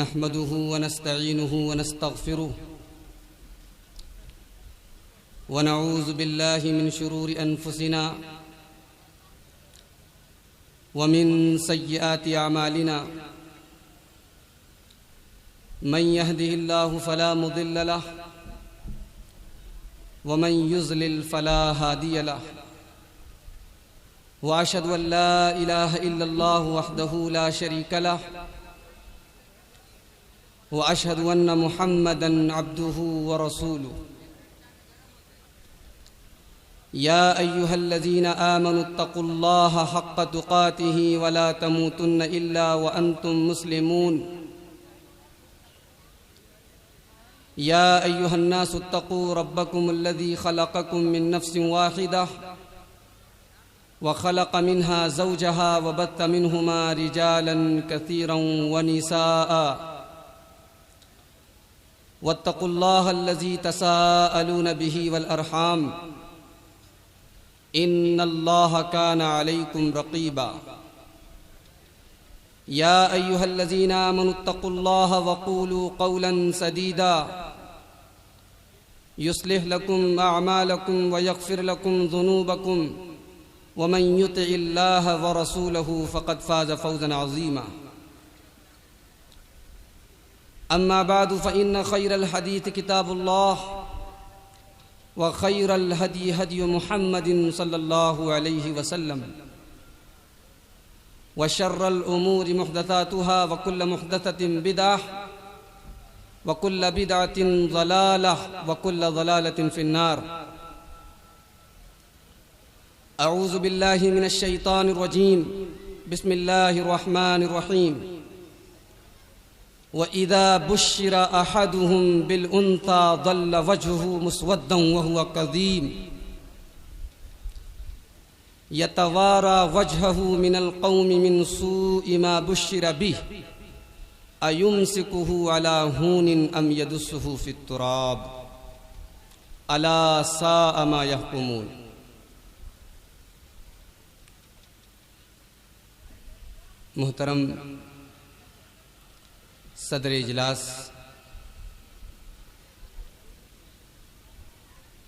नहमदुहु व नस्तईनुहु व नस्तगफिरुह व नऊज़ु बिल्लाहि मिन शुरूरि अनफुसिना व मिन सय्यिआति अमालिना मन यहदिहिल्लाहु फला मुदिल्ल लहु व मन युज़लिल फला हादिय लहु व अशहदु अन ला इलाहा इल्लल्लाहु वहदहु ला शरीका लहु व अशहदु अन्न मुहम्मदन अब्दुहु व रसूलुहु या अय्युहल्लज़ीना आमनुत्तक़ुल्लाहा हक़्क़ तुक़ातिहि व ला तमूतुन्न इल्ला व अंतुम मुस्लिमून या अय्युहन्नासुत्तक़ू रब्बकुमुल्लज़ी ख़लक़कुम मिन नफ़्सिन वाहिदह व ख़लक़ मिन्हा ज़ौजहा व बत्त मिन्हुमा रिजालन कसीरन व निसाअ वत्तक़ुल्लाहल्लज़ी तसाअलून बिही वल अरहाम इन्नल्लाहा काना अलैकुम रक़ीबा या अय्युहल्लज़ीना आमनुत्तक़ुल्लाहा वक़ूलू क़ौलन सदीदा युस्लिह लकुम अअमालकुम व यग़फ़िर लकुम ज़ुनूबकुम व मन युतिइल्लाहा व रसूलहु फ़क़द फ़ाज़ फ़ौज़न अज़ीमा अम्मा बादु फ़इन्न ख़ैरल हदीस किताबुल्लाह व ख़ैरल हदी हदी मुहम्मदिन सल्लल्लाहु अलैहि वसल्लम व शर्रल उमूरि मुहदसातुहा व कुल्ल मुहदसतिन बिदअह व कुल्ल बिदअतिन ज़लालह व कुल्ल ज़लालतिन फ़िन्नार अऊज़ु बिल्लाहि मिनश शैतानिर रजीम बिस्मिल्लाहिर रहमानिर रहीम व इज़ा बुश्शिरा अहदुहुम बिल उन्सा ज़ल्ल वजहुहु मुस्वद्दन व हुवा कज़ीम यतवारा वजहहु मिनल क़ौमि मिन सूइ मा बुश्शिरा बिहि अयुमसिकुहु अला हूनिन अम यदुस्सुहु फ़ित तुराब अला साअ मा यहकुमून। मुहतरम सदर इजलास,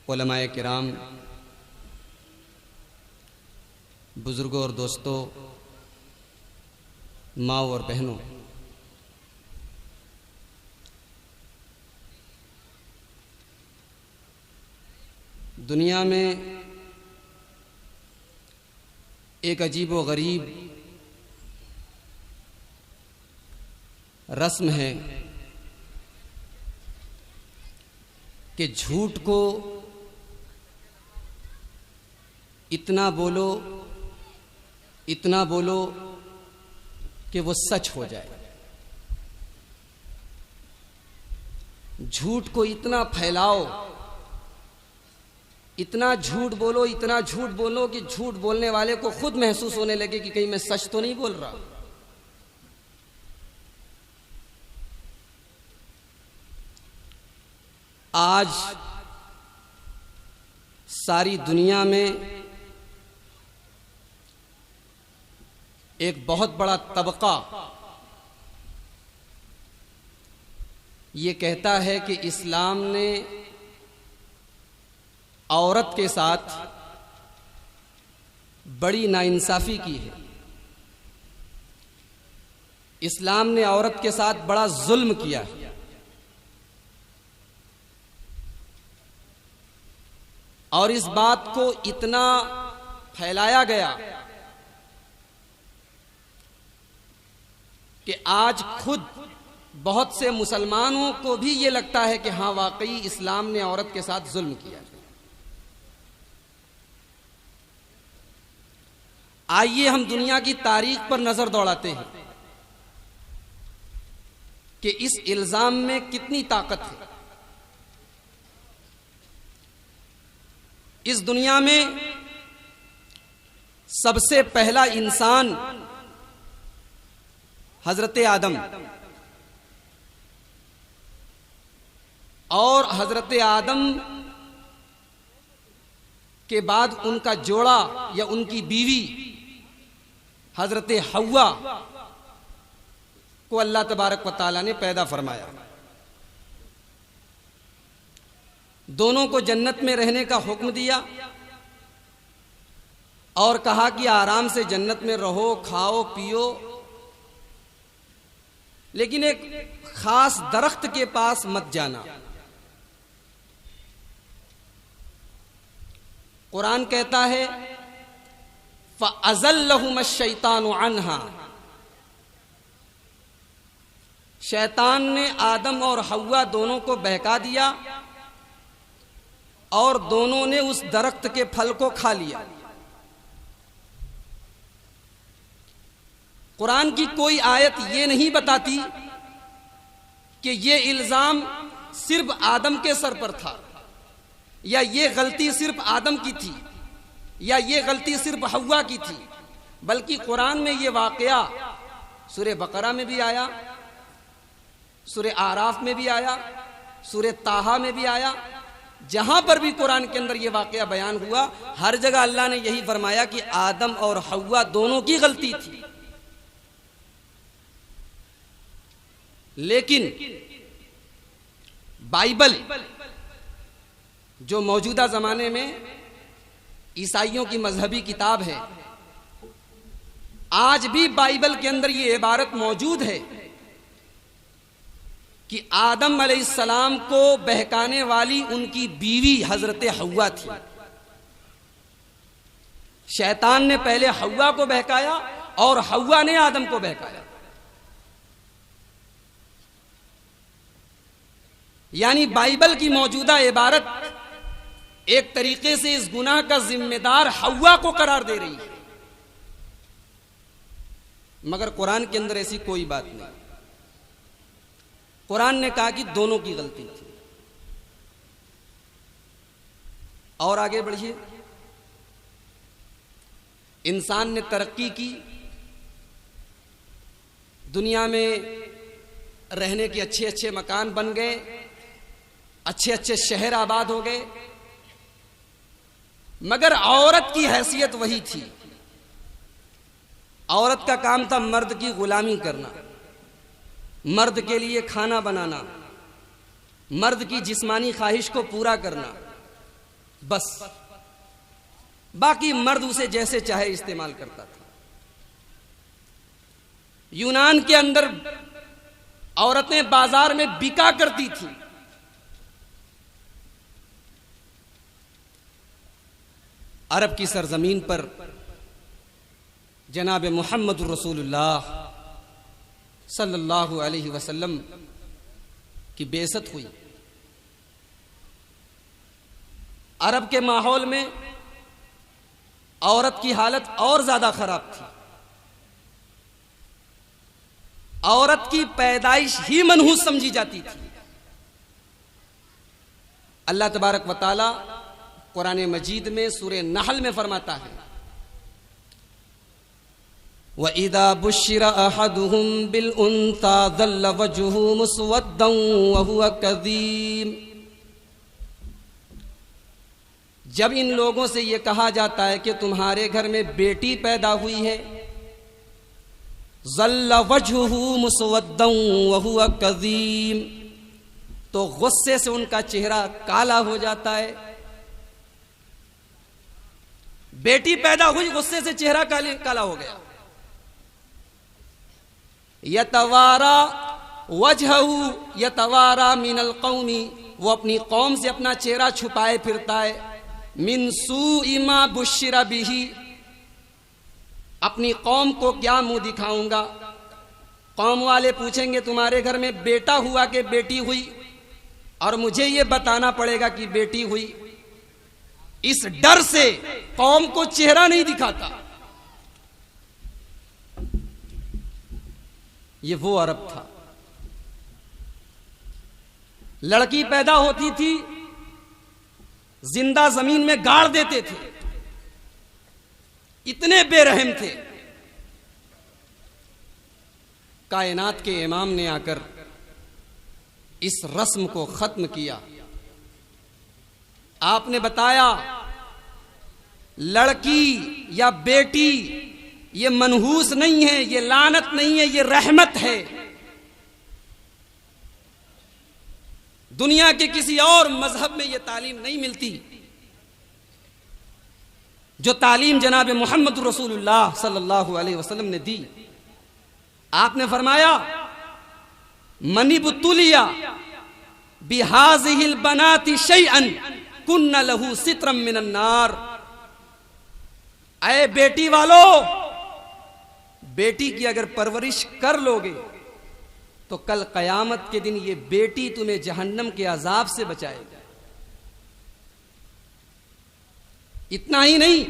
उलमाए किराम, बुजुर्गों और दोस्तों, माँ और बहनों, दुनिया में एक अजीब व गरीब रस्म है कि झूठ को इतना बोलो कि वो सच हो जाए। झूठ को इतना फैलाओ, इतना झूठ बोलो कि झूठ बोलने वाले को खुद महसूस होने लगे कि कहीं मैं सच तो नहीं बोल रहा। आज सारी दुनिया में एक बहुत बड़ा तबका ये कहता है कि इस्लाम ने औरत के साथ बड़ी नाइंसाफी की है। इस्लाम ने औरत के साथ बड़ा जुल्म किया है। और इस बात को इतना फैलाया गया कि आज खुद बहुत से मुसलमानों को भी ये लगता है कि हाँ, वाकई इस्लाम ने औरत के साथ जुल्म किया। आइए हम दुनिया की तारीख पर नजर दौड़ाते हैं कि इस इल्जाम में कितनी ताकत है। इस दुनिया में सबसे पहला इंसान हजरत आदम और हजरत आदम के बाद उनका जोड़ा या उनकी बीवी हजरत हव्वा, को अल्लाह तबारक व तआला ने पैदा फरमाया। दोनों को जन्नत में रहने का हुक्म दिया और कहा कि आराम से जन्नत में रहो, खाओ पियो, लेकिन एक खास दरख्त के पास मत जाना। कुरान कहता है फ़अज़ल्लहुमुश्शैतानु अन्हा, शैतान ने आदम और हव्वा दोनों को बहका दिया और दोनों ने उस दरख्त के फल को खा लिया। कुरान की कोई आयत ये नहीं बताती कि ये इल्जाम सिर्फ आदम के सर पर था, या ये गलती सिर्फ आदम की थी, या ये गलती सिर्फ हव्वा की थी, बल्कि कुरान में ये वाकया सूरह बकरा में भी आया, सूरह आराफ में भी आया, सूरह ताहा में भी आया। जहां पर भी कुरान के अंदर ये वाकया बयान हुआ, हर जगह अल्लाह ने यही फरमाया कि आदम और हव्वा दोनों की गलती थी। लेकिन बाइबल जो मौजूदा जमाने में ईसाइयों की मजहबी किताब है, आज भी बाइबल के अंदर ये इबारत मौजूद है कि आदम अलैहिस्सलाम को बहकाने वाली उनकी बीवी हजरत हव्वा थी। शैतान ने पहले हव्वा को बहकाया और हव्वा ने आदम को बहकाया। यानी बाइबल की मौजूदा इबारत एक तरीके से इस गुनाह का जिम्मेदार हव्वा को करार दे रही है, मगर कुरान के अंदर ऐसी कोई बात नहीं। कुरान ने कहा कि दोनों की गलती थी। और आगे बढ़िए, इंसान ने तरक्की की, दुनिया में रहने के अच्छे अच्छे मकान बन गए, अच्छे अच्छे शहर आबाद हो गए, मगर औरत की हैसियत वही थी। औरत का काम था मर्द की गुलामी करना, मर्द के लिए खाना बनाना, मर्द की जिस्मानी ख्वाहिश को पूरा करना, बस। बाकी मर्द उसे जैसे चाहे इस्तेमाल करता था। यूनान के अंदर औरतें बाजार में बिका करती थी। अरब की सरजमीन पर जनाब मुहम्मद रसूलुल्लाह सल्लल्लाहु अलैहि वसल्लम की बेइज्जत हुई। अरब के माहौल में औरत की हालत और ज्यादा खराब थी। औरत की पैदाइश ही मनहूस समझी जाती थी। अल्लाह तबारक व तआला कुरान मजीद में सूरह नहल में फरमाता है, वइदा बुश्शिरा अहदुहुम बिल उन्सा ज़ल्ल वजहुहु मुस्वद्दन व हुवा कज़ीम। जब इन लोगों से यह कहा जाता है कि तुम्हारे घर में बेटी पैदा हुई है, ज़ल्ल वजहुहु मुस्वद्दन व हुवा कज़ीम, तो गुस्से से उनका चेहरा काला हो जाता है। बेटी पैदा हुई, गुस्से से चेहरा काला हो गया। यतवारा वजहू यतवारा मिनल कौमी, वो अपनी कौम से अपना चेहरा छुपाए फिरता है। मिन सूइ मा बुश्शिरा बिही, अपनी कौम को क्या मुंह दिखाऊंगा। कौम वाले पूछेंगे तुम्हारे घर में बेटा हुआ कि बेटी हुई, और मुझे ये बताना पड़ेगा कि बेटी हुई। इस डर से कौम को चेहरा नहीं दिखाता। ये वो अरब था। लड़की पैदा होती थी, जिंदा जमीन में गाड़ देते थे, इतने बेरहम थे। कायनात के इमाम ने आकर इस रस्म को खत्म किया। आपने बताया लड़की या बेटी ये मनहूस नहीं है, ये लानत नहीं है, ये रहमत है। दुनिया के किसी और मजहब में यह तालीम नहीं मिलती जो तालीम जनाब मोहम्मद रसूलुल्लाह सल्लल्लाहु अलैहि वसल्लम ने दी। आपने फरमाया मनिबुतुलिया बिहाज़िहिल बनाति शैअन कुन्ना लहू सित्रम मिनन नार। ऐ बेटी वालो, बेटी की अगर परवरिश कर लोगे तो कल कयामत के दिन ये बेटी तुम्हें जहन्नम के अजाब से बचाएगा। इतना ही नहीं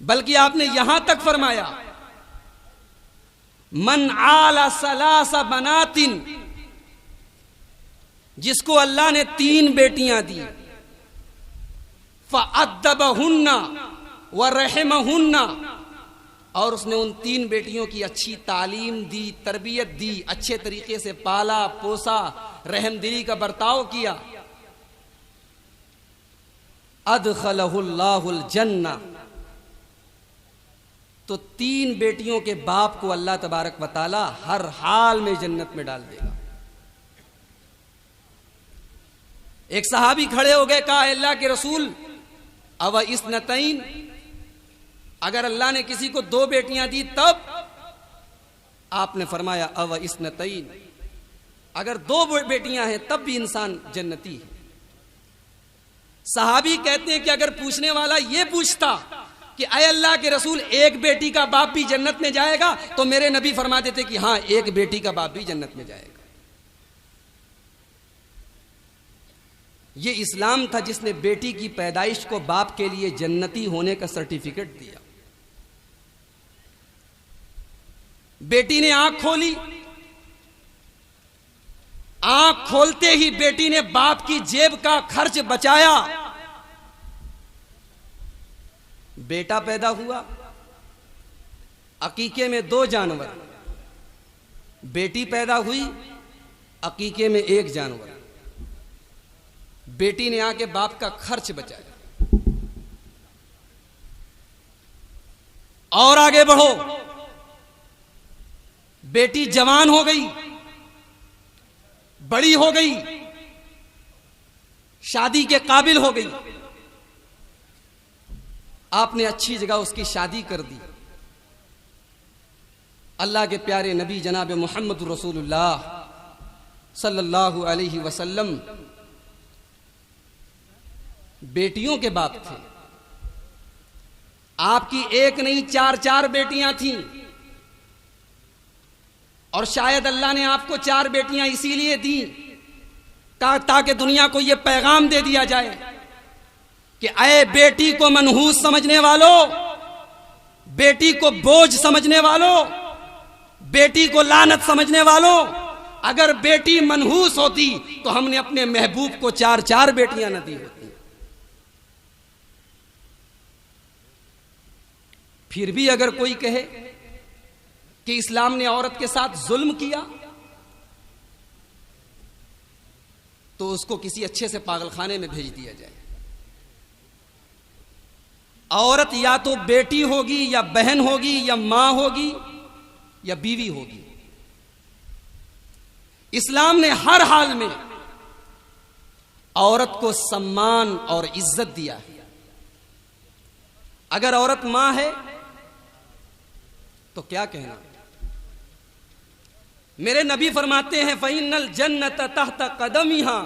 बल्कि आपने यहां तक फरमाया मन आला सलासा बनातिन, जिसको अल्लाह ने 3 बेटियां दी, फ़अद्दबहुन्ना व रहमहुन्ना, और उसने उन 3 बेटियों की अच्छी तालीम दी, तरबियत दी, अच्छे तरीके से पाला पोसा, रहमदिली का बर्ताव किया, अदखलहुल्लाहुल जन्ना, तो 3 बेटियों के बाप को अल्लाह तबारक व तआला हर हाल में जन्नत में डाल देगा। एक सहाबी खड़े हो गए, कहा अल्लाह के रसूल अव इस्नतैन, अगर अल्लाह ने किसी को 2 बेटियां दी तब? आपने फरमाया अव इस्नतैन, अगर 2 बेटियां हैं तब भी इंसान जन्नती है। सहाबी कहते हैं कि अगर पूछने वाला ये पूछता कि अय अल्लाह के रसूल एक बेटी का बाप भी जन्नत में जाएगा, तो मेरे नबी फरमा देते कि हां, एक बेटी का बाप भी जन्नत में जाएगा। ये इस्लाम था जिसने बेटी की पैदाइश को बाप के लिए जन्नती होने का सर्टिफिकेट दिया। बेटी ने आंख खोली, आंख खोलते ही बेटी ने बाप की जेब का खर्च बचाया, बेटा पैदा हुआ। अकीके में 2 जानवर, बेटी पैदा हुई, अकीके में 1 जानवर। बेटी ने आके बाप का खर्च बचाया। और आगे बढ़ो, बेटी जवान हो गई, बड़ी हो गई, शादी के काबिल हो गई, आपने अच्छी जगह उसकी शादी कर दी। अल्लाह के प्यारे नबी जनाब मोहम्मद रसूलुल्लाह सल्लल्लाहु अलैहि वसल्लम बेटियों के बाप थे। आपकी 1 नहीं 4 बेटियां थीं, और शायद अल्लाह ने आपको 4 बेटियां इसीलिए दी ताकि दुनिया को यह पैगाम दे दिया जाए कि अय बेटी को मनहूस समझने वालों, बेटी को बोझ समझने वालों, बेटी को लानत समझने वालों, अगर बेटी मनहूस होती तो हमने अपने महबूब को 4 बेटियां न दी होती। फिर भी अगर कोई कहे कि इस्लाम ने औरत के साथ जुल्म किया, तो उसको किसी अच्छे से पागलखाने में भेज दिया जाए। औरत या तो बेटी होगी, या बहन होगी, या मां होगी, या बीवी होगी। इस्लाम ने हर हाल में औरत को सम्मान और इज्जत दिया है। अगर औरत मां है तो क्या कहना। मेरे नबी फरमाते हैं फ़इन्नल जन्नत तहत क़दमिहा,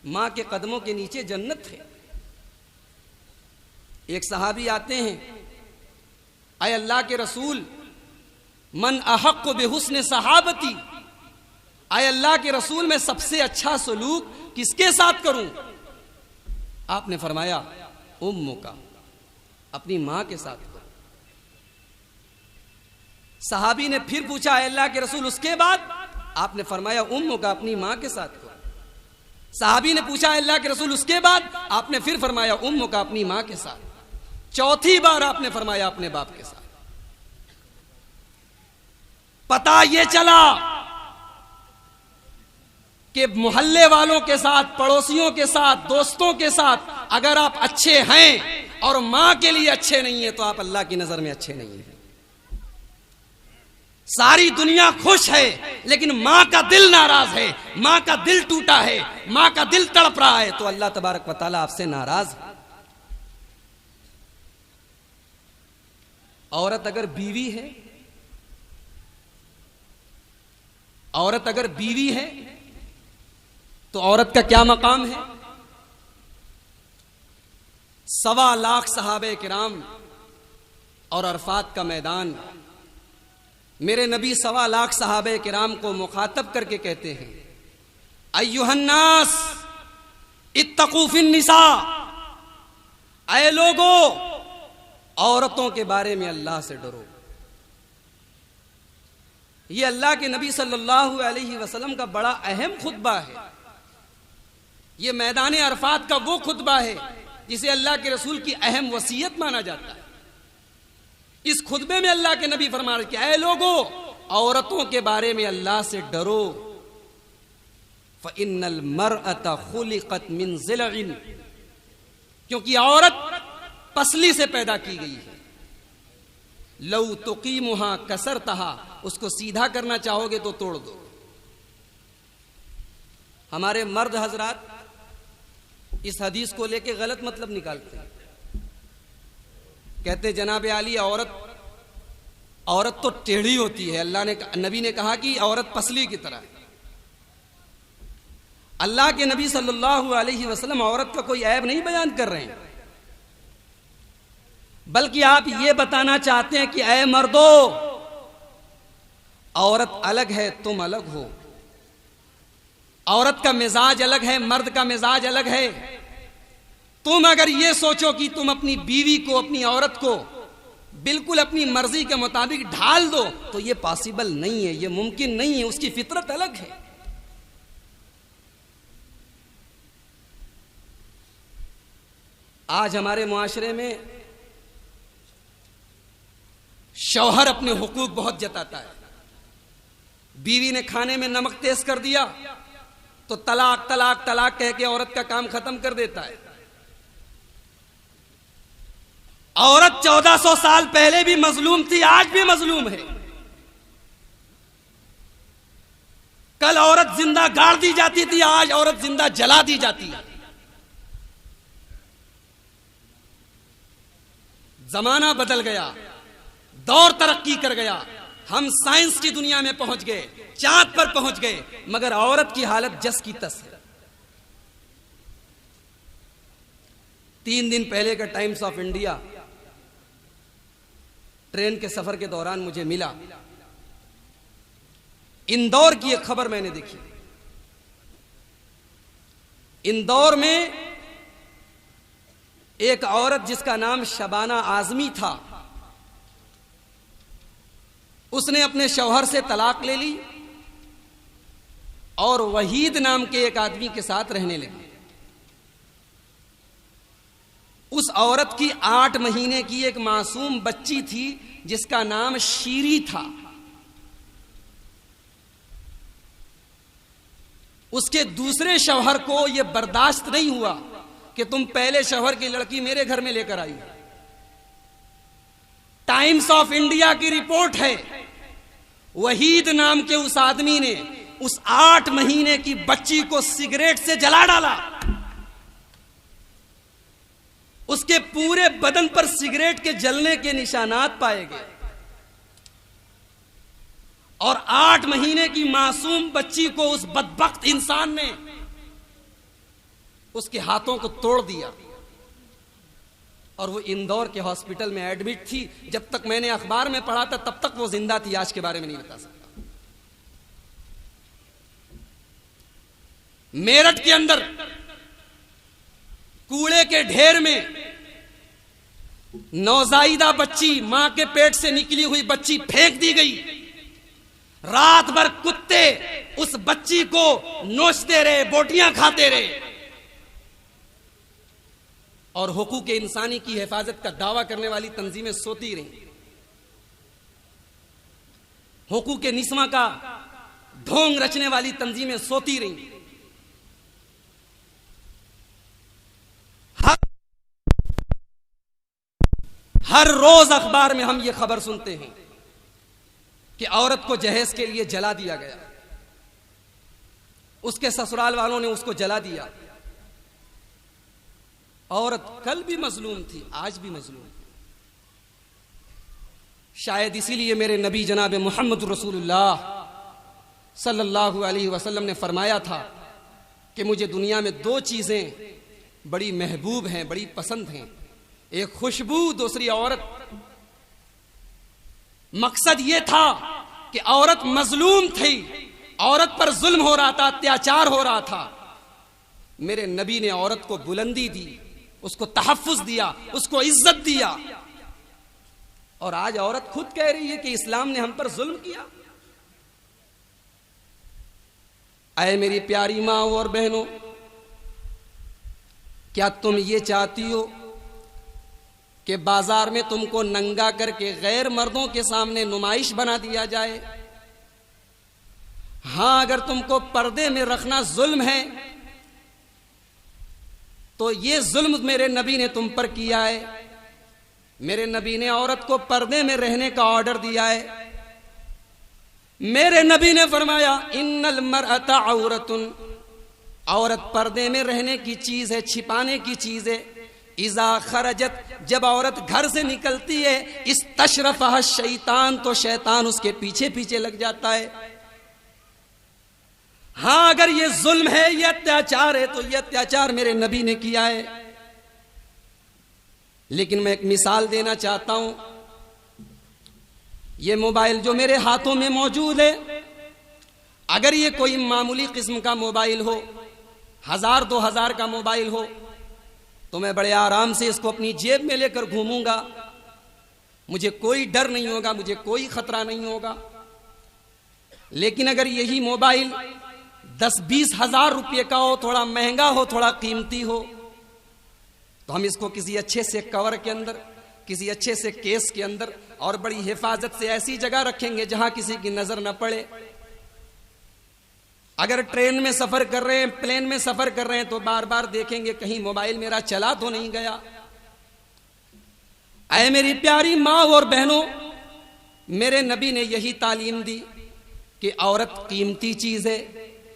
मां के कदमों के नीचे जन्नत है। एक सहाबी आते हैं, अय अल्लाह के रसूल मन अहक्कु बिहुस्न सहाबती, अय अल्लाह के रसूल मैं सबसे अच्छा सलूक किसके साथ करूं? आपने फरमाया उम्मु का, अपनी मां के साथ करो। सहाबी ने फिर पूछा अल्लाह के रसूल उसके बाद? आपने फरमाया उम्मु का, अपनी मां के साथ करो। सहाबी ने पूछा अल्लाह के रसूल उसके बाद? आपने फिर फरमाया उम्मु का, अपनी मां के साथ। चौथी बार आपने फरमाया अपने बाप के साथ। पता यह चला कि मोहल्ले वालों के साथ, पड़ोसियों के साथ, दोस्तों के साथ अगर आप अच्छे हैं और मां के लिए अच्छे नहीं है तो आप अल्लाह की नजर में अच्छे नहीं हैं। सारी दुनिया खुश है, लेकिन मां का दिल नाराज है, मां का दिल टूटा है, मां का दिल तड़प रहा है, तो अल्लाह तबारक व तआला आपसे नाराज है। औरत अगर बीवी है, औरत अगर बीवी है तो औरत का क्या मकाम है? 1.25 लाख सहाबे किराम और अरफात का मैदान, मेरे नबी 1.25 लाख सहाबे किराम को मुखातब करके कहते हैं, अय्युहन्नास इत्तकू फिन निसा, ऐ लोगो औरतों के बारे में अल्लाह से डरो। यह अल्लाह के नबी सल्लल्लाहु अलैहि वसल्लम का बड़ा अहम खुतबा है। यह मैदान अरफात का वो खुतबा है जिसे अल्लाह के रसूल की अहम वसीयत माना जाता है। इस खुतबे में अल्लाह के नबी फरमा रहे कि ऐ लोगो औरतों के बारे में अल्लाह से डरो। फ़इन्नल मरअता खुलिक़त मिन ज़िलइन, क्योंकि औरत पसली से पैदा की गई है। लौ तुकीमुहा कसरतहा, उसको सीधा करना चाहोगे तो तोड़ दो। हमारे मर्द हजरात इस हदीस को लेके गलत मतलब निकालते हैं, कहते जनाब आली औरत तो टेढ़ी होती है। अल्लाह ने, नबी ने कहा कि औरत पसली की तरह है। अल्लाह के नबी सल्लल्लाहु अलैहि वसल्लम औरत का कोई ऐब नहीं बयान कर रहे हैं, बल्कि आप ये बताना चाहते हैं कि ऐ मर्दो, औरत अलग है, तुम अलग हो। औरत का मिजाज अलग है, मर्द का मिजाज अलग है। तुम अगर ये सोचो कि तुम अपनी बीवी को, अपनी औरत को बिल्कुल अपनी मर्जी के मुताबिक ढाल दो, तो ये पॉसिबल नहीं है, ये मुमकिन नहीं है। उसकी फितरत अलग है। आज हमारे मुआशरे में शौहर अपने हुकूक बहुत जताता है। बीवी ने खाने में नमक तेज कर दिया तो तलाक तलाक तलाक कह के औरत का काम खत्म कर देता है। औरत 1400 साल पहले भी मजलूम थी, आज भी मजलूम है। कल औरत जिंदा गाड़ दी जाती थी, आज औरत जिंदा जला दी जाती है। जमाना बदल गया, दौर तरक्की कर गया, हम साइंस की दुनिया में पहुंच गए, चांद पर पहुंच गए, मगर औरत की हालत जस की तस है। 3 दिन पहले का टाइम्स ऑफ इंडिया ट्रेन के सफर के दौरान मुझे मिला। इंदौर की एक खबर मैंने देखी। इंदौर में एक औरत जिसका नाम शबाना आजमी था, उसने अपने शौहर से तलाक ले ली और वहीद नाम के एक आदमी के साथ रहने लगी। उस औरत की 8 महीने की एक मासूम बच्ची थी जिसका नाम शीरी था। उसके दूसरे शौहर को यह बर्दाश्त नहीं हुआ कि तुम पहले शौहर की लड़की मेरे घर में लेकर आई। टाइम्स ऑफ इंडिया की रिपोर्ट है, वहीद नाम के उस आदमी ने उस 8 महीने की बच्ची को सिगरेट से जला डाला। उसके पूरे बदन पर सिगरेट के जलने के निशानात पाए गए और 8 महीने की मासूम बच्ची को उस बदबख्त इंसान ने उसके हाथों को तोड़ दिया और वो इंदौर के हॉस्पिटल में एडमिट थी। जब तक मैंने अखबार में पढ़ा था तब तक वो जिंदा थी, आज के बारे में नहीं बता सकता। मेरठ के अंदर कूड़े के ढेर में नौजायदा बच्ची, मां के पेट से निकली हुई बच्ची फेंक दी गई। रात भर कुत्ते उस बच्ची को नोचते रहे, बोटियां खाते रहे और हुकूक इंसानी की हिफाजत का दावा करने वाली तंजीमें सोती रही। हुकूक निस्वा का ढोंग रचने वाली तंजीमें सोती रही। हर रोज अखबार में हम ये खबर सुनते हैं कि औरत को जहेज के लिए जला दिया गया, उसके ससुराल वालों ने उसको जला दिया। औरत कल भी मजलूम थी, आज भी मजलूम। शायद इसीलिए मेरे नबी जनाब मोहम्मद रसूलुल्लाह सल्लल्लाहु अलैहि वसल्लम ने फरमाया था कि मुझे दुनिया में दो चीजें बड़ी महबूब हैं, बड़ी पसंद हैं, एक खुशबू, दूसरी औरत। मकसद यह था कि औरत मजलूम थी, औरत पर जुल्म हो रहा था, अत्याचार हो रहा था। मेरे नबी ने औरत को बुलंदी दी, उसको तहफ्फुज दिया, उसको इज्जत दिया। और आज औरत खुद कह रही है कि इस्लाम ने हम पर जुल्म किया। ऐ मेरी प्यारी माँ और बहनों, क्या तुम ये चाहती हो कि बाजार में तुमको नंगा करके गैर मर्दों के सामने नुमाइश बना दिया जाए? हां, अगर तुमको पर्दे में रखना जुल्म है तो ये जुल्म मेरे नबी ने तुम पर किया है। मेरे नबी ने औरत को पर्दे में रहने का ऑर्डर दिया है। मेरे नबी ने फरमाया इन्नल मरअता औरतुन, औरत पर्दे में रहने की चीज है, छिपाने की चीज है। इज़ा खरजत, जब औरत घर से निकलती है, इस्तशरफहा शैतान, तो शैतान उसके पीछे पीछे लग जाता है। हां, अगर ये जुल्म है, ये अत्याचार है, तो ये अत्याचार मेरे नबी ने किया है। लेकिन मैं एक मिसाल देना चाहता हूं। ये मोबाइल जो मेरे हाथों में मौजूद है, अगर ये कोई मामूली किस्म का मोबाइल हो, 1000-2000 का मोबाइल हो, तो मैं बड़े आराम से इसको अपनी जेब में लेकर घूमूंगा, मुझे कोई डर नहीं होगा, मुझे कोई खतरा नहीं होगा। लेकिन अगर यही मोबाइल 10-20 हजार रुपये का हो, थोड़ा महंगा हो, थोड़ा कीमती हो, तो हम इसको किसी अच्छे से कवर के अंदर, किसी अच्छे से केस के अंदर और बड़ी हिफाजत से ऐसी जगह रखेंगे जहां किसी की नजर न पड़े। अगर ट्रेन में सफर कर रहे हैं, प्लेन में सफर कर रहे हैं, तो बार बार देखेंगे कहीं मोबाइल मेरा चला तो नहीं गया। ऐ मेरी प्यारी माँ और बहनों, मेरे नबी ने यही तालीम दी कि औरत कीमती चीज है,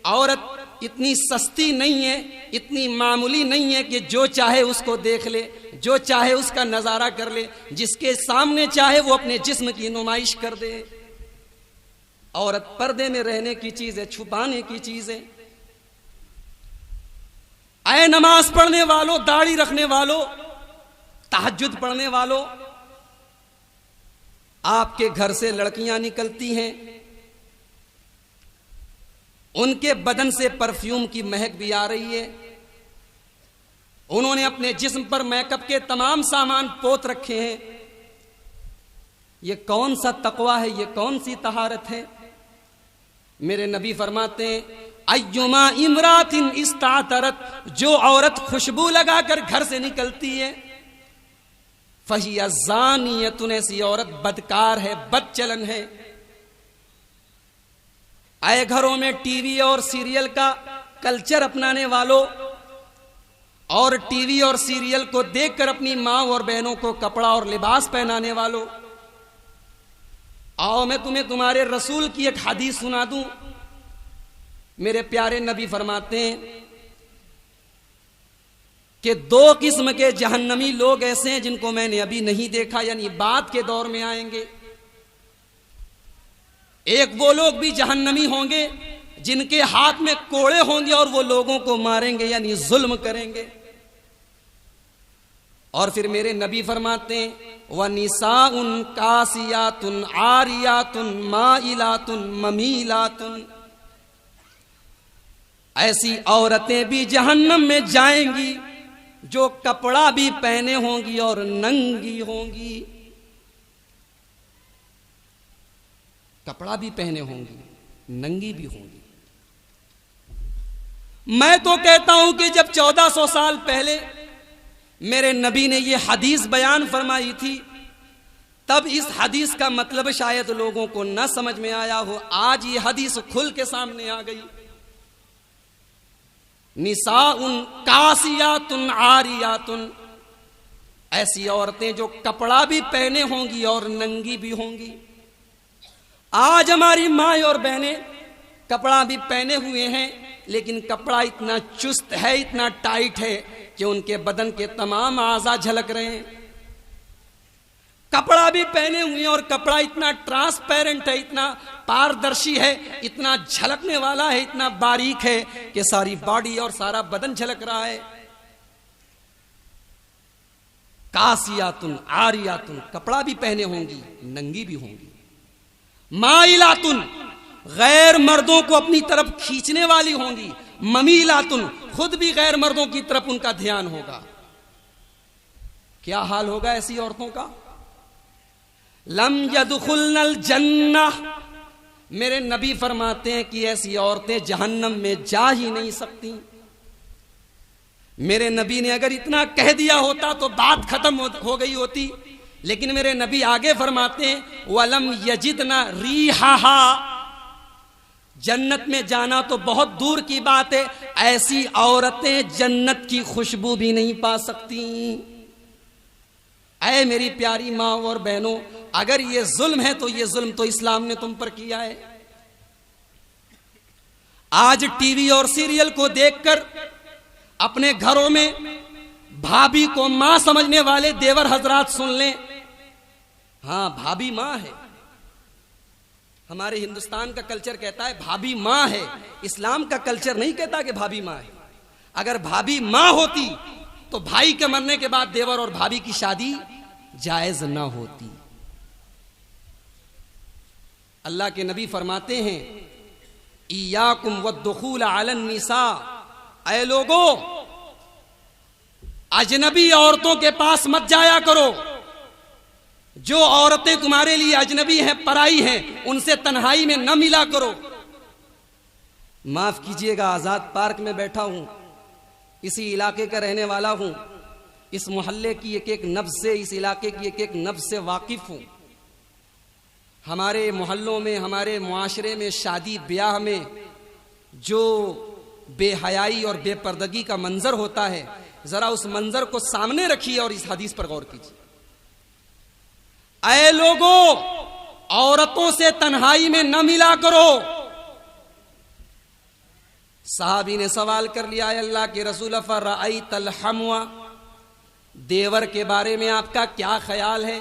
औरत इतनी सस्ती नहीं है, इतनी मामूली नहीं है कि जो चाहे उसको देख ले, जो चाहे उसका नजारा कर ले, जिसके सामने चाहे वो अपने जिस्म की नुमाइश कर दे। औरत पर्दे में रहने की चीज है, छुपाने की चीज है। ऐ नमाज पढ़ने वालों, दाढ़ी रखने वालों, तहज्जुद पढ़ने वालों, आपके घर से लड़कियां निकलती हैं, उनके बदन से परफ्यूम की महक भी आ रही है, उन्होंने अपने जिस्म पर मेकअप के तमाम सामान पोत रखे हैं। ये कौन सा तकवा है, ये कौन सी तहारत है? मेरे नबी फरमाते हैं अय्युमा इमरातिन इस्तातरत, जो औरत खुशबू लगाकर घर से निकलती है, फहिया ज़ानियतुन, ऐसी औरत बदकार है, बदचलन है। आए घरों में टीवी और सीरियल का कल्चर अपनाने वालों और टीवी और सीरियल को देखकर अपनी मां और बहनों को कपड़ा और लिबास पहनाने वालों, आओ मैं तुम्हें तुम्हारे रसूल की एक हदीस सुना दूं। मेरे प्यारे नबी फरमाते हैं कि 2 किस्म के जहन्नमी लोग ऐसे हैं जिनको मैंने अभी नहीं देखा, यानी बाद के दौर में आएंगे। एक वो लोग भी जहन्नमी होंगे जिनके हाथ में कोड़े होंगे और वो लोगों को मारेंगे, यानी जुल्म करेंगे। और फिर मेरे नबी फरमाते हैं व निसाउन कासियातुन आरियातुन माइलातुन ममीलातुन, ऐसी औरतें भी जहन्नम में जाएंगी जो कपड़ा भी पहने होंगी और नंगी होंगी। कपड़ा भी पहने होंगी, नंगी भी होंगी। मैं तो कहता हूं कि जब 1400 साल पहले मेरे नबी ने यह हदीस बयान फरमाई थी, तब इस हदीस का मतलब शायद लोगों को न समझ में आया हो। आज ये हदीस खुल के सामने आ गई। निसाउन कासियातुन आरियातुन, ऐसी औरतें जो कपड़ा भी पहने होंगी और नंगी भी होंगी। आज हमारी माँ और बहनें कपड़ा भी पहने हुए हैं, लेकिन कपड़ा इतना चुस्त है, इतना टाइट है कि उनके बदन के तमाम आज़ा झलक रहे हैं। कपड़ा भी पहने हुए हैं और कपड़ा इतना ट्रांसपेरेंट है, इतना पारदर्शी है, इतना झलकने वाला है, इतना बारीक है कि सारी बॉडी और सारा बदन झलक रहा है। कासियातुन आरियातुन, कपड़ा भी पहने होंगी, नंगी भी होंगी। माइलातुन, गैर मर्दों को अपनी तरफ खींचने वाली होंगी। ममीलातुन, खुद भी गैर मर्दों की तरफ उनका ध्यान होगा। क्या हाल होगा ऐसी औरतों का? लम यदखुलनल जन्नह, मेरे नबी फरमाते हैं कि ऐसी औरतें जहन्नम में जा ही नहीं सकती। मेरे नबी ने अगर इतना कह दिया होता तो बात खत्म हो गई होती, लेकिन मेरे नबी आगे फरमाते हैं वलम यजिदना रीहाहा, जन्नत में जाना तो बहुत दूर की बात है, ऐसी औरतें जन्नत की खुशबू भी नहीं पा सकती। ऐ मेरी प्यारी माँ और बहनों, अगर ये जुल्म है तो ये जुल्म तो इस्लाम ने तुम पर किया है। आज टीवी और सीरियल को देखकर अपने घरों में भाभी को मां समझने वाले देवर हजरात सुन लें। हाँ, भाभी मां है। हमारे हिंदुस्तान का कल्चर कहता है भाभी मां है, इस्लाम का कल्चर नहीं कहता कि भाभी मां है। अगर भाभी मां होती तो भाई के मरने के बाद देवर और भाभी की शादी जायज ना होती। अल्लाह के नबी फरमाते हैं इयाकुम वद्दुखूल अलन निसा, ऐ लोगो अजनबी औरतों के पास मत जाया करो। जो औरतें तुम्हारे लिए अजनबी हैं, पराई हैं, उनसे तन्हाई में न मिला करो। माफ कीजिएगा, आजाद पार्क में बैठा हूं, इसी इलाके का रहने वाला हूं, इस मोहल्ले की एक एक नब्ज से, इस इलाके की एक एक नब्ज से वाकिफ हूं। हमारे मोहल्लों में, हमारे मुआशरे में, शादी ब्याह में जो बेहयाई और बेपर्दगी का मंजर होता है, जरा उस मंजर को सामने रखिए और इस हदीस पर गौर कीजिए। ऐ लोगों, औरतों से तन्हाई में न मिला करो। साहबी ने सवाल कर लिया, अल्लाह के रसूल फरअयतल हम्वा, देवर के बारे में आपका क्या ख्याल है?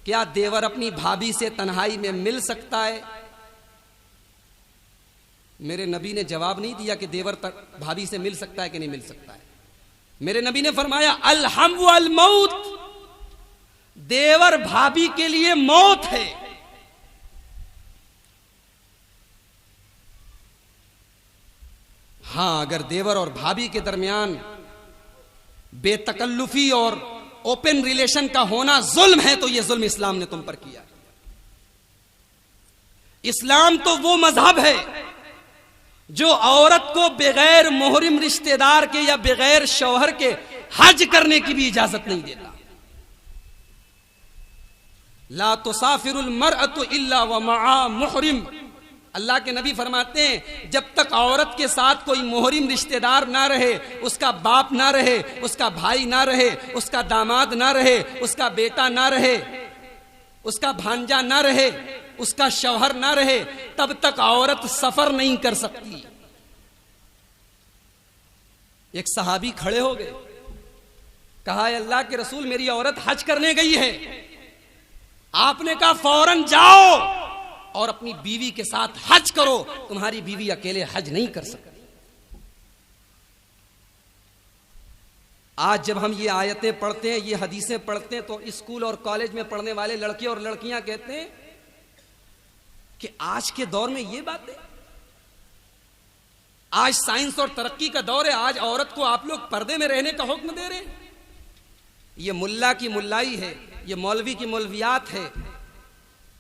क्या देवर अपनी भाभी से तन्हाई में मिल सकता है? मेरे नबी ने जवाब नहीं दिया कि देवर भाभी से मिल सकता है कि नहीं मिल सकता है। मेरे नबी ने फरमाया अल हम वल मौत, देवर भाभी के लिए मौत है। हां, अगर देवर और भाभी के दरमियान बेतकल्लुफी और ओपन रिलेशन का होना जुल्म है तो यह जुल्म इस्लाम ने तुम पर किया। इस्लाम तो वो मजहब है जो औरत को बगैर मोहरिम रिश्तेदार के या बगैर शौहर के हज करने की भी इजाजत नहीं देता। ला तुसाफिरुल मरअतु इल्ला व मआ मुहरिम, अल्लाह के नबी फरमाते हैं जब तक औरत के साथ कोई मोहरिम रिश्तेदार ना रहे, उसका बाप ना रहे, उसका भाई ना रहे, उसका दामाद ना रहे, उसका बेटा ना रहे, उसका भांजा ना रहे, उसका शौहर ना रहे, तब तक औरत सफर नहीं कर सकती। एक सहाबी खड़े हो गए, कहा अल्लाह के रसूल, मेरी औरत हज करने गई है। आपने कहा फौरन जाओ और अपनी बीवी के साथ हज करो, तुम्हारी बीवी अकेले हज नहीं कर सकती। आज जब हम ये आयतें पढ़ते हैं, ये हदीसें पढ़ते हैं, तो स्कूल और कॉलेज में पढ़ने वाले लड़के और लड़कियां कहते हैं कि आज के दौर में ये बातें, आज साइंस और तरक्की का दौर है, आज औरत को आप लोग पर्दे में रहने का हुक्म दे रहे हैं। ये मुल्ला की मुल्लाई है, ये मौलवी की मौलवियात है,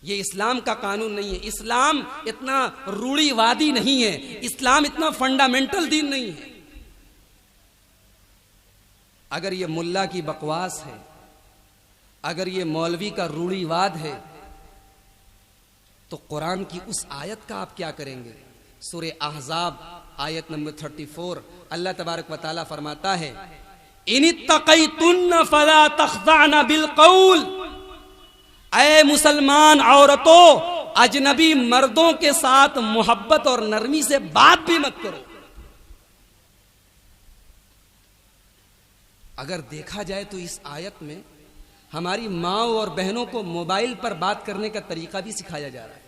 ये इस्लाम का कानून नहीं है। इस्लाम इतना रूढ़िवादी नहीं है, इस्लाम इतना फंडामेंटल दीन नहीं है। अगर ये मुल्ला की बकवास है, अगर ये मौलवी का रूढ़िवाद है, तो कुरान की उस आयत का आप क्या करेंगे? सूरे अहज़ाब आयत नंबर 34, अल्लाह तबारक व तआला फरमाता है इनित्तक़ैतुन्न फला तख़ज़अन बिल क़ौल, ऐ मुसलमान औरतों, अजनबी मर्दों के साथ मोहब्बत और नरमी से बात भी मत करो। अगर देखा जाए तो इस आयत में हमारी माँ और बहनों को मोबाइल पर बात करने का तरीका भी सिखाया जा रहा है।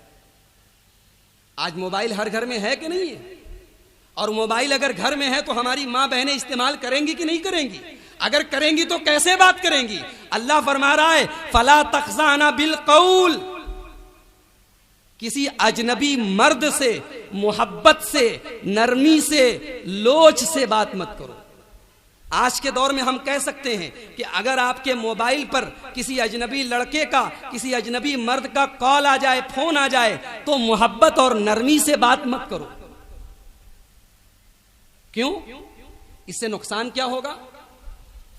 आज मोबाइल हर घर में है कि नहीं है? और मोबाइल अगर घर में है तो हमारी माँ बहनें इस्तेमाल करेंगी कि नहीं करेंगी? अगर करेंगी तो कैसे बात करेंगी? अल्लाह फरमा रहा है फला तखज़ाना बिल कौल, किसी अजनबी मर्द से मोहब्बत से, नरमी से, लोच से बात मत करो। आज के दौर में हम कह सकते हैं कि अगर आपके मोबाइल पर किसी अजनबी लड़के का, किसी अजनबी मर्द का कॉल आ जाए, फोन आ जाए, तो मोहब्बत और नरमी से बात मत करो। क्यों? इससे नुकसान क्या होगा?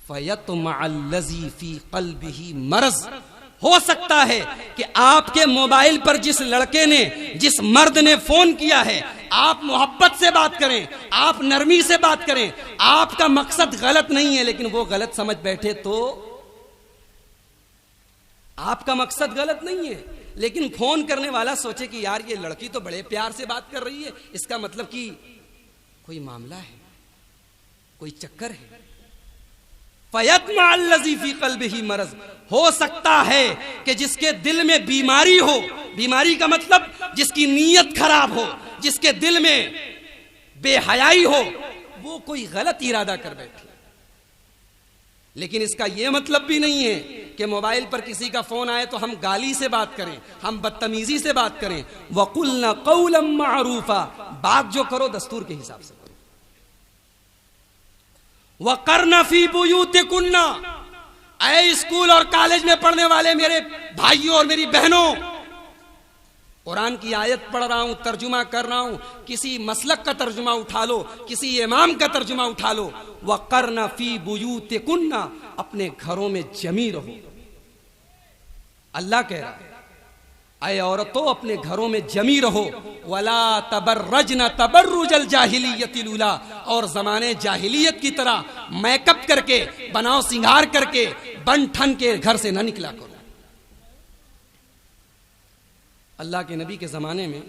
फयतमअल्लज़ी फी क़ल्बिही मरज़, हो सकता है कि आपके मोबाइल पर जिस लड़के ने, जिस मर्द ने फोन किया है, आप मोहब्बत से बात करें, आप नरमी से बात करें, आपका मकसद गलत नहीं है, लेकिन वो गलत समझ बैठे तो आपका मकसद गलत नहीं है, लेकिन फोन करने वाला सोचे कि यार ये लड़की तो बड़े प्यार से बात कर रही है, इसका मतलब कि कोई मामला है, कोई चक्कर है। फयतमअल्लज़ी फी क़ल्बिही मरज़, हो सकता है कि जिसके दिल में बीमारी हो, बीमारी का मतलब जिसकी नीयत खराब हो, जिसके दिल में बेहयाई हो, वो कोई गलत इरादा कर बैठे। लेकिन इसका यह मतलब भी नहीं है कि मोबाइल पर किसी का फोन आए तो हम गाली से बात करें, हम बदतमीजी से बात करें। वक़ुलना क़ौलन मअरूफा, बात जो करो दस्तूर के हिसाब से करो। वक़रना फी बुयूतिकुन्ना, ऐ स्कूल और कॉलेज में पढ़ने वाले मेरे भाइयों और मेरी बहनों, कुरान की आयत पढ़ रहा हूं, तर्जुमा कर रहा हूं, किसी मसलक का तर्जुमा उठा लो, किसी इमाम का तर्जुमा उठा लो। वक़रना फी बुयूतिकुन्ना, अपने घरों में जमी रहो। अल्लाह कह रहा है ऐ औरतों अपने घरों में जमी रहो। वला तबर्रजना तबर्रुजल जाहिलियतिल उला, और जमाने जाहिलियत की तरह मेकअप करके, बनाओ सिंगार करके, बन ठन के घर से न निकला करो। अल्लाह के नबी के ज़माने में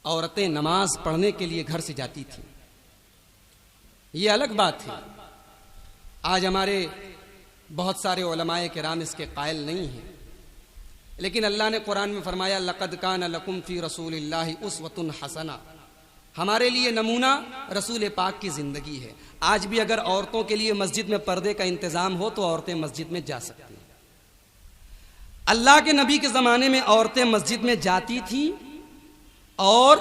औरतें नमाज पढ़ने के लिए घर से जाती थी, ये अलग बात है। आज हमारे बहुत सारे उलमाए किराम इसके कायल नहीं हैं, लेकिन अल्लाह ने कुरान में फरमाया लक़द कान लकुम फ़ी रसूलिल्लाहि उस्वतुन हसना, हमारे लिए नमूना रसूल पाक की ज़िंदगी है। आज भी अगर औरतों के लिए मस्जिद में पर्दे का इंतज़ाम हो तो औरतें मस्जिद में जा सकती हैं। अल्लाह के नबी के ज़माने में औरतें मस्जिद में जाती थी, और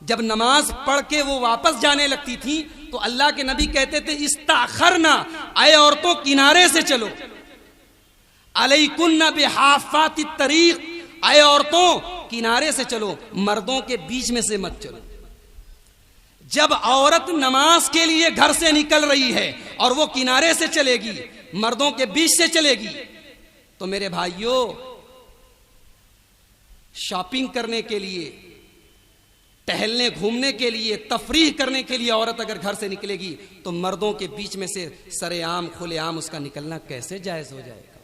जब नमाज पढ़ के वो वापस जाने लगती थी तो अल्लाह के नबी कहते थे इस्ताखरना, आए औरतों किनारे से चलो। अलैकुन्ना बिहाफ़ाति तरीक़, आए औरतों किनारे से चलो, मर्दों के बीच में से मत चलो। जब औरत नमाज के लिए घर से निकल रही है और वो किनारे से चलेगी, मर्दों के बीच से चलेगी, तो मेरे भाइयों शॉपिंग करने के लिए, टहलने घूमने के लिए, तफरीह करने के लिए औरत अगर घर से निकलेगी तो मर्दों के बीच में से सरेआम खुलेआम उसका निकलना कैसे जायज हो जाएगा?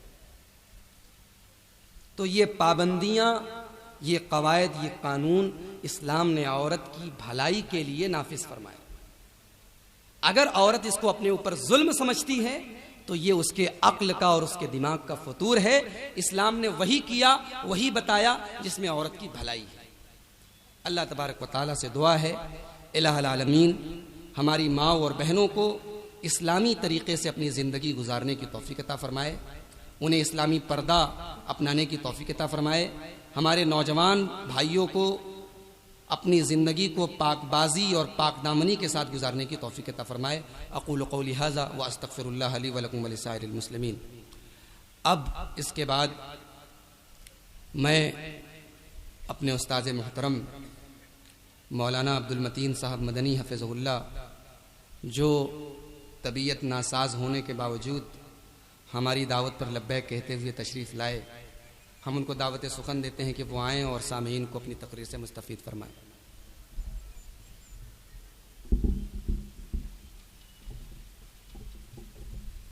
तो ये पाबंदियां, ये कवायद, ये कानून इस्लाम ने औरत की भलाई के लिए नाफिज फरमाया। अगर औरत इसको अपने ऊपर जुल्म समझती है तो ये उसके अक्ल का और उसके दिमाग का फतूर है। इस्लाम ने वही किया, वही बताया जिसमें औरत की भलाई है। अल्लाह तबारक व तआला से दुआ है इलाहुल आलमीन हमारी माँ और बहनों को इस्लामी तरीक़े से अपनी ज़िंदगी गुजारने की तौफ़ीक़ अता फ़रमाए, उन्हें इस्लामी पर्दा अपनाने की तौफ़ीक़ अता फ़रमाए। हमारे नौजवान भाइयों को अपनी ज़िंदगी को पाकबाजी और पाकदामनी के साथ गुजारने की तौफ़ीक़ अता फ़रमाए। अक़ूलु क़ौली हाज़ा व अस्तग़फ़िरुल्लाह ली व लकुम व लिसाइरिल मुस्लिमीन। अब इसके बाद मैं अपने उस्ताद मोहतरम मौलाना अब्दुल मतीन साहब मदनी हफ़िज़हुल्लाह, जो तबीयत नासाज होने के बावजूद हमारी दावत पर लब्बैक कहते हुए तशरीफ़ लाए, हम उनको दावत सुखन देते हैं कि वो आएँ और सामीन को अपनी तकरीर से मुस्तफ़ीद फरमाएँ।